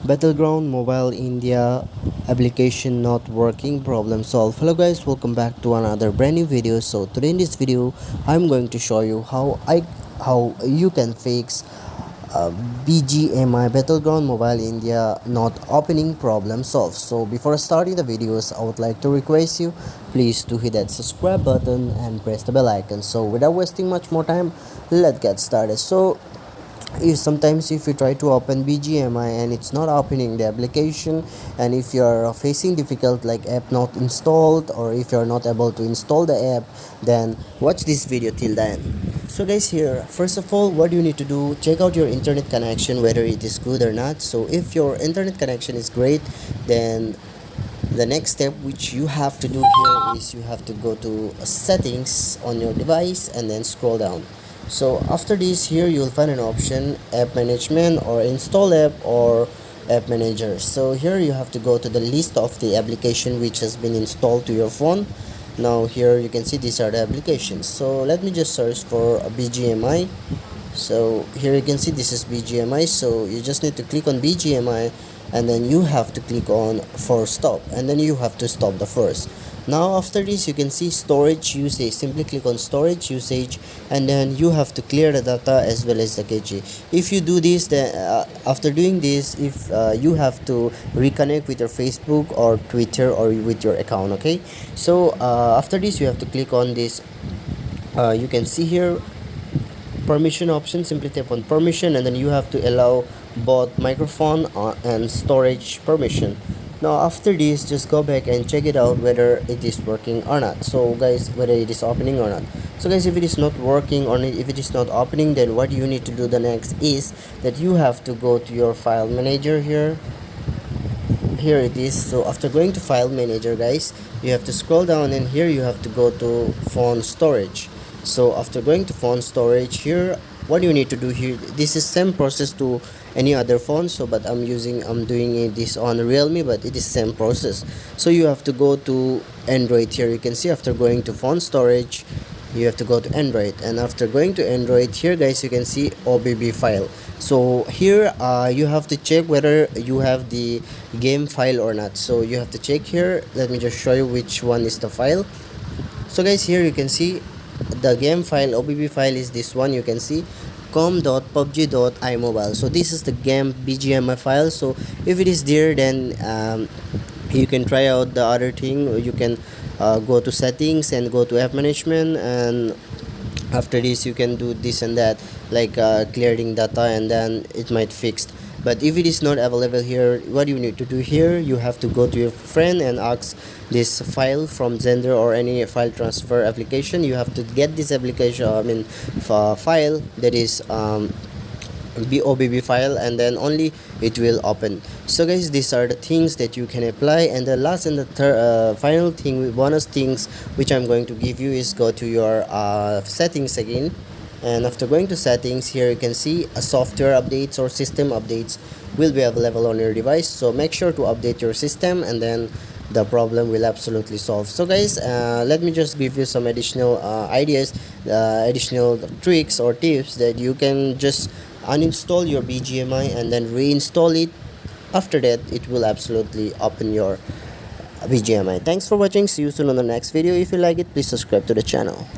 Battleground Mobile India application not working, problem solved. Hello guys, welcome back to another brand new video. So today in this video I'm going to show you how you can fix BGMI Battleground Mobile India not opening, problem solved. So before starting the videos, I would like to request you please to hit that subscribe button and press the bell icon. So without wasting much more time, let's get started. So if sometimes if you try to open BGMI and it's not opening the application, and if you're facing difficult like app not installed, or if you're not able to install the app, then watch this video till the end. So guys, here first of all, what you need to do, check out your internet connection whether it is good or not. So if your internet connection is great, then the next step which you have to do here is you have to go to settings on your device and then scroll down. So after this, here you'll find an option app management or install app or app manager. So here you have to go to the list of the application which has been installed to your phone. Now here you can see these are the applications. So let me just search for a BGMI. So here you can see this is BGMI. So you just need to click on BGMI, and then you have to click on force stop, and then you have to stop the first. Now after this, you can see storage usage. Simply click on storage usage, and then you have to clear the data as well as the cache. If you do this, then after doing this, if you have to reconnect with your Facebook or Twitter or with your account. Okay, so after this you have to click on this. You can see here permission option. Simply tap on permission, and then you have to allow both microphone and storage permission. Now after this, just go back and check it out whether it is working or not. So guys, whether it is opening or not. So guys, if it is not working or if it is not opening, then what you need to do the next is that you have to go to your file manager. Here it is. So after going to file manager, guys, you have to scroll down, and here you have to go to phone storage. So after going to phone storage, here what you need to do here, this is same process to any other phone. So but I'm doing this on Realme, but it is same process. So you have to go to Android. Here you can see after going to phone storage, you have to go to Android, and after going to Android, here guys, you can see OBB file. So here you have to check whether you have the game file or not. So you have to check here. Let me just show you which one is the file. So guys, here you can see the game file, OBB file is this one. You can see com.pubg.imobile. So this is the game BGMI file. So if it is there, then you can try out the other thing. You can go to settings and go to app management, and after this you can do this and that, like clearing data, and then it might fix. But if it is not available here, what you need to do here, you have to go to your friend and ask this file from Zender or any file transfer application. You have to get this application, file that is OBB file, and then only it will open. So guys, these are the things that you can apply. And the last and the final thing, bonus things which I'm going to give you, is go to your settings again. And after going to settings, here you can see software updates or system updates will be available on your device. So make sure to update your system, and then the problem will absolutely solve. So guys, let me just give you some additional ideas, additional tricks or tips that you can just uninstall your BGMI and then reinstall it. After that, it will absolutely open your BGMI. Thanks for watching. See you soon on the next video. If you like it, please subscribe to the channel.